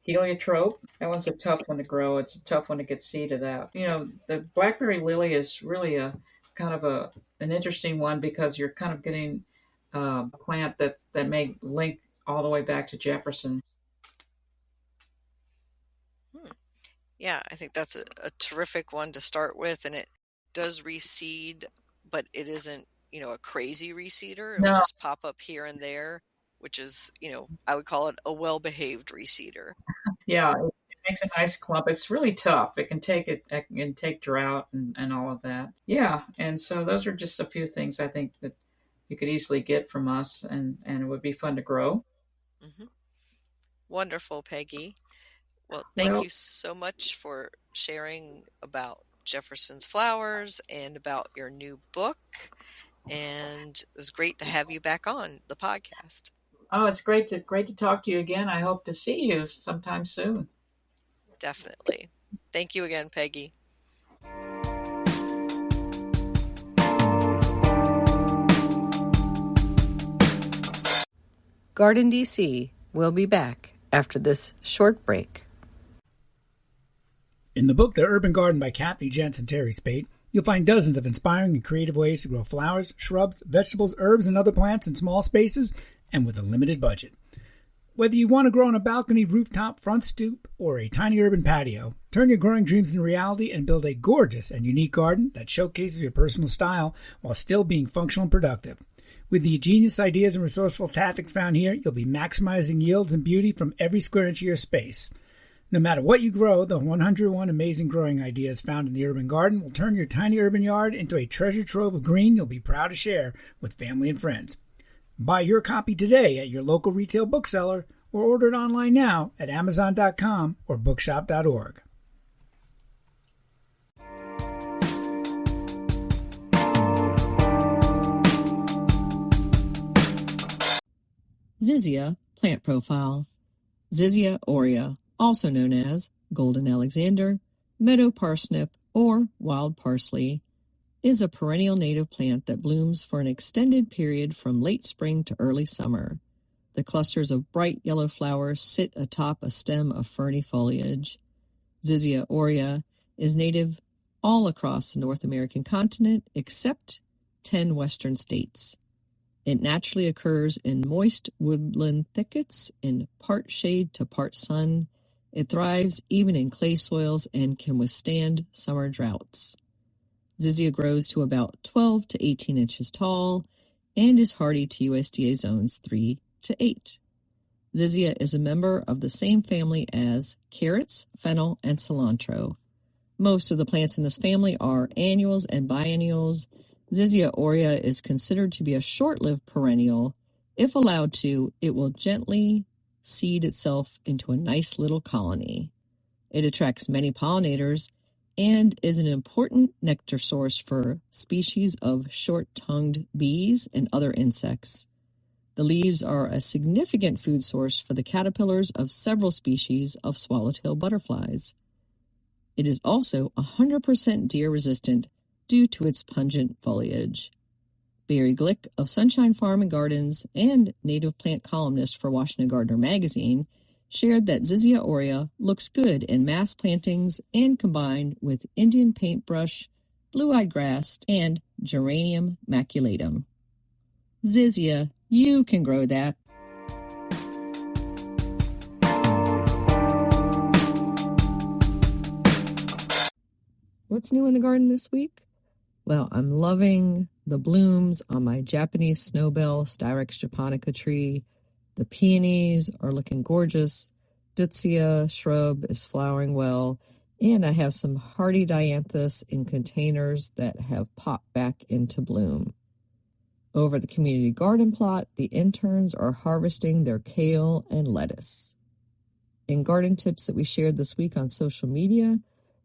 Heliotrope, that one's a tough one to grow. It's a tough one to get seeded out. The blackberry lily is really a kind of an interesting one because you're kind of getting a plant that may link all the way back to Jefferson. Yeah, I think that's a terrific one to start with, and it does reseed, but it isn't, a crazy reseeder. It will just pop up here and there, which is, I would call it a well-behaved reseeder. Yeah, it makes a nice clump. It's really tough. It can take drought and all of that. Yeah, and so those are just a few things I think that you could easily get from us, and it would be fun to grow. Mm-hmm. Wonderful, Peggy. Well, thank you so much for sharing about Jefferson's flowers and about your new book. And it was great to have you back on the podcast. Oh, it's great to talk to you again. I hope to see you sometime soon. Definitely. Thank you again, Peggy. GardenDC will be back after this short break. In the book The Urban Garden by Kathy Jentz and Terry Spate, you'll find dozens of inspiring and creative ways to grow flowers, shrubs, vegetables, herbs, and other plants in small spaces and with a limited budget. Whether you want to grow on a balcony, rooftop, front stoop, or a tiny urban patio, turn your growing dreams into reality and build a gorgeous and unique garden that showcases your personal style while still being functional and productive. With the ingenious ideas and resourceful tactics found here, you'll be maximizing yields and beauty from every square inch of your space. No matter what you grow, the 101 amazing growing ideas found in the urban garden will turn your tiny urban yard into a treasure trove of green you'll be proud to share with family and friends. Buy your copy today at your local retail bookseller or order it online now at Amazon.com or bookshop.org. Zizia plant profile. Zizia aurea, also known as golden Alexander, meadow parsnip, or wild parsley, is a perennial native plant that blooms for an extended period from late spring to early summer. The clusters of bright yellow flowers sit atop a stem of ferny foliage. Zizia aurea is native all across the North American continent except 10 western states. It naturally occurs in moist woodland thickets in part shade to part sun. It thrives even in clay soils and can withstand summer droughts. Zizia grows to about 12 to 18 inches tall and is hardy to USDA zones 3 to 8. Zizia is a member of the same family as carrots, fennel, and cilantro. Most of the plants in this family are annuals and biennials. Zizia aurea is considered to be a short-lived perennial. If allowed to, it will gently seed itself into a nice little colony. It attracts many pollinators and is an important nectar source for species of short-tongued bees and other insects. The leaves are a significant food source for the caterpillars of several species of swallowtail butterflies. It is also 100% deer resistant due to its pungent foliage. Barry Glick of Sunshine Farm and Gardens and native plant columnist for Washington Gardener magazine shared that Zizia aurea looks good in mass plantings and combined with Indian paintbrush, blue-eyed grass, and Geranium maculatum. Zizia, you can grow that. What's new in the garden this week? Well, I'm loving the blooms on my Japanese snowbell Styrex japonica tree. The peonies are looking gorgeous. Deutzia shrub is flowering well. And I have some hardy dianthus in containers that have popped back into bloom. Over the community garden plot, the interns are harvesting their kale and lettuce. In garden tips that we shared this week on social media,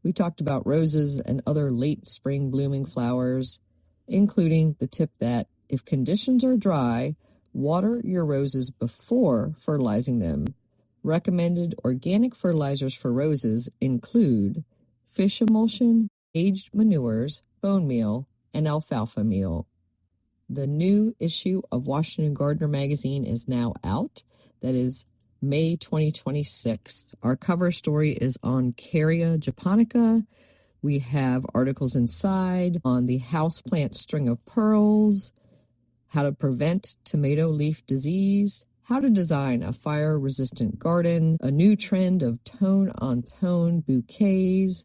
we talked about roses and other late spring blooming flowers, including the tip that if conditions are dry, water your roses before fertilizing them. Recommended organic fertilizers for roses include fish emulsion, aged manures, bone meal, and alfalfa meal. The new issue of Washington Gardener magazine is now out. That is May 2026. Our cover story is on Caria japonica. We have articles inside on the houseplant string of pearls, how to prevent tomato leaf disease, how to design a fire-resistant garden, a new trend of tone-on-tone bouquets,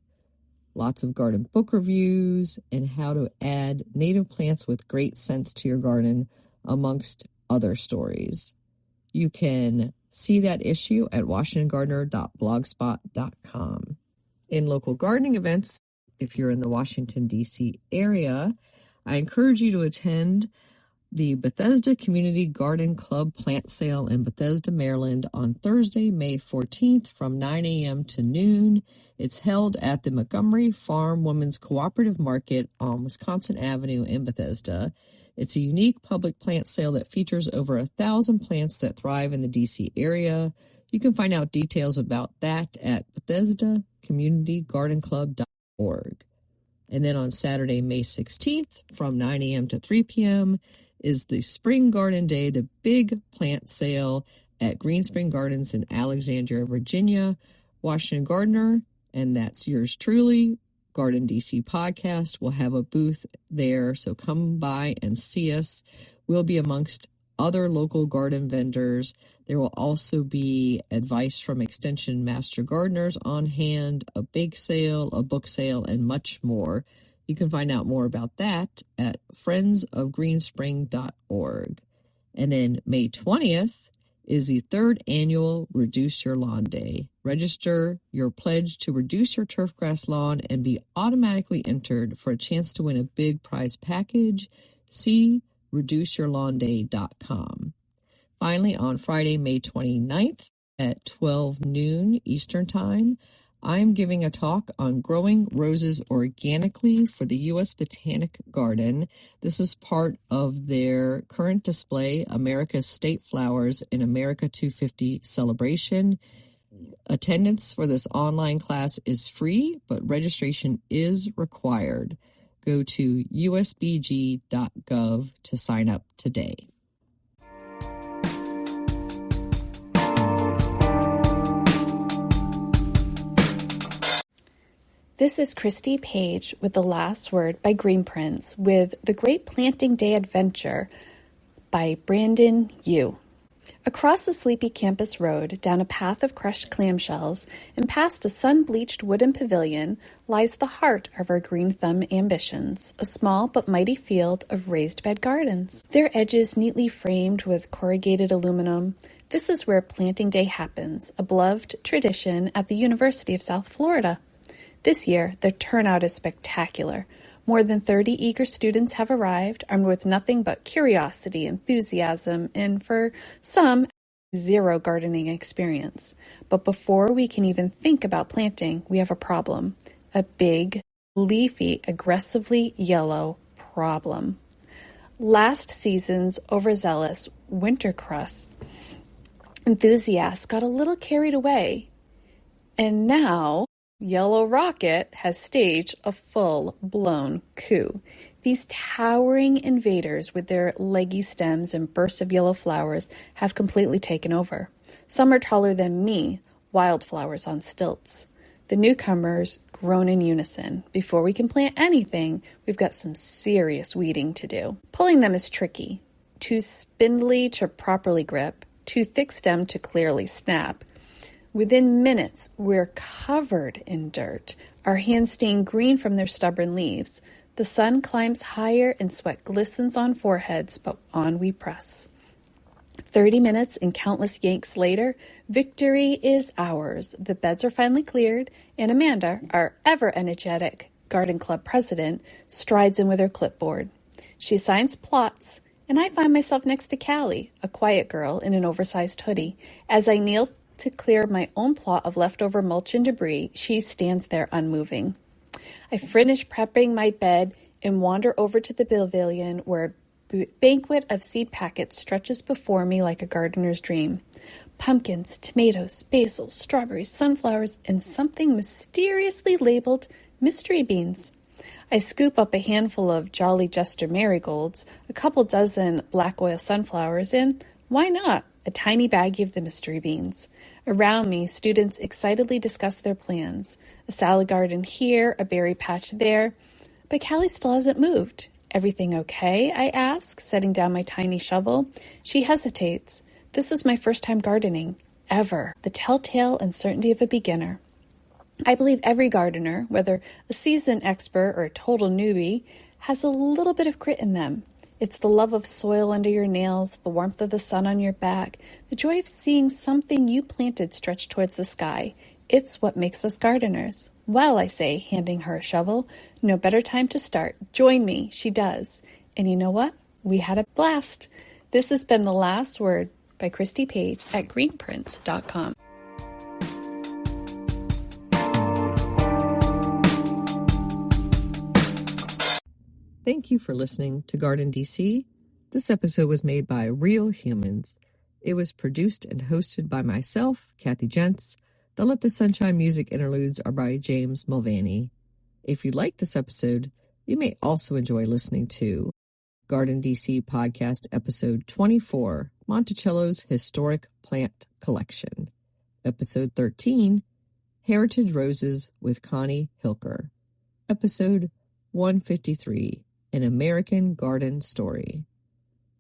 lots of garden book reviews, and how to add native plants with great scents to your garden, amongst other stories. You can see that issue at washingtongardener.blogspot.com. In local gardening events, if you're in the Washington, D.C. area, I encourage you to attend the Bethesda Community Garden Club plant sale in Bethesda, Maryland on Thursday, May 14th from 9 a.m. to noon. It's held at the Montgomery Farm Women's Cooperative Market on Wisconsin Avenue in Bethesda. It's a unique public plant sale that features over 1,000 plants that thrive in the D.C. area. You can find out details about that at BethesdaCommunityGardenClub.org. And then on Saturday, May 16th from 9 a.m. to 3 p.m. is the Spring Garden Day, the big plant sale at Green Spring Gardens in Alexandria, Virginia. Washington Gardener, and that's yours truly, GardenDC podcast, will have a booth there, so come by and see us. We'll be amongst other local garden vendors. There will also be advice from Extension Master Gardeners on hand, a bake sale, a book sale, and much more. You can find out more about that at friendsofgreenspring.org. And then May 20th is the third annual Reduce Your Lawn Day. Register your pledge to reduce your turfgrass lawn and be automatically entered for a chance to win a big prize package. See reduceyourlawnday.com. Finally, on Friday, May 29th at 12 noon Eastern Time, I'm giving a talk on growing roses organically for the U.S. Botanic Garden. This is part of their current display, America's State Flowers in America 250 celebration. Attendance for this online class is free, but registration is required. Go to usbg.gov to sign up today. This is Christy Page with The Last Word by Green Prince with The Great Planting Day Adventure by Brandon Yu. Across a sleepy campus road, down a path of crushed clamshells, and past a sun-bleached wooden pavilion, lies the heart of our Green Thumb ambitions, a small but mighty field of raised bed gardens. Their edges neatly framed with corrugated aluminum. This is where Planting Day happens, a beloved tradition at the University of South Florida. This year, the turnout is spectacular. More than 30 eager students have arrived, armed with nothing but curiosity, enthusiasm, and for some, zero gardening experience. But before we can even think about planting, we have a problem. A big, leafy, aggressively yellow problem. Last season's overzealous wintercress enthusiasts got a little carried away. And now Yellow Rocket has staged a full-blown coup. These towering invaders with their leggy stems and bursts of yellow flowers have completely taken over. Some are taller than me, wildflowers on stilts. The newcomers grown in unison. Before we can plant anything, we've got some serious weeding to do. Pulling them is tricky. Too spindly to properly grip, too thick-stemmed to clearly snap. Within minutes, we're covered in dirt, our hands stained green from their stubborn leaves. The sun climbs higher and sweat glistens on foreheads, but on we press. 30 minutes and countless yanks later, victory is ours. The beds are finally cleared, and Amanda, our ever-energetic garden club president, strides in with her clipboard. She assigns plots, and I find myself next to Callie, a quiet girl in an oversized hoodie. As I kneel to clear my own plot of leftover mulch and debris, she stands there unmoving. I finish prepping my bed and wander over to the pavilion where a banquet of seed packets stretches before me like a gardener's dream. Pumpkins, tomatoes, basil, strawberries, sunflowers, and something mysteriously labeled mystery beans. I scoop up a handful of Jolly Jester marigolds, a couple dozen black oil sunflowers, and, why not, a tiny baggie of the mystery beans. Around me, students excitedly discuss their plans. A salad garden here, a berry patch there. But Callie still hasn't moved. Everything okay? I ask, setting down my tiny shovel. She hesitates. This is my first time gardening, ever. The telltale uncertainty of a beginner. I believe every gardener, whether a seasoned expert or a total newbie, has a little bit of grit in them. It's the love of soil under your nails, the warmth of the sun on your back, the joy of seeing something you planted stretch towards the sky. It's what makes us gardeners. Well, I say, handing her a shovel, no better time to start. Join me, she does. And you know what? We had a blast. This has been The Last Word by Christy Page at greenprints.com. Thank you for listening to GardenDC. This episode was made by real humans. It was produced and hosted by myself, Kathy Jentz. The Let the Sunshine music interludes are by James Mulvaney. If you like this episode, you may also enjoy listening to GardenDC Podcast Episode 24, Monticello's Historic Plant Collection. Episode 13, Heritage Roses with Connie Hilker. Episode 153, An American Garden Story.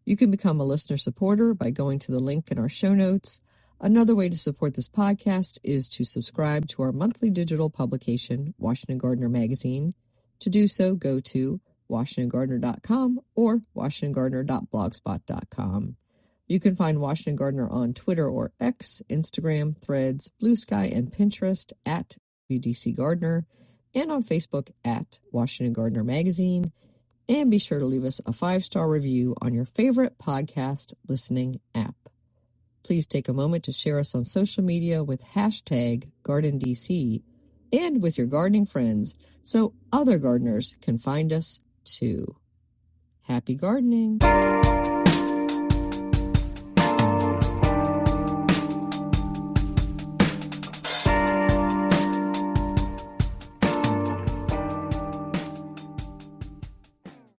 You can become a listener supporter by going to the link in our show notes. Another way to support this podcast is to subscribe to our monthly digital publication, Washington Gardener Magazine. To do so, go to WashingtonGardener.com or WashingtonGardener.blogspot.com. You can find Washington Gardener on Twitter or X, Instagram, Threads, Blue Sky, and Pinterest at WDC Gardener, and on Facebook at Washington Gardener Magazine. And be sure to leave us a 5-star review on your favorite podcast listening app. Please take a moment to share us on social media with hashtag GardenDC and with your gardening friends so other gardeners can find us too. Happy gardening!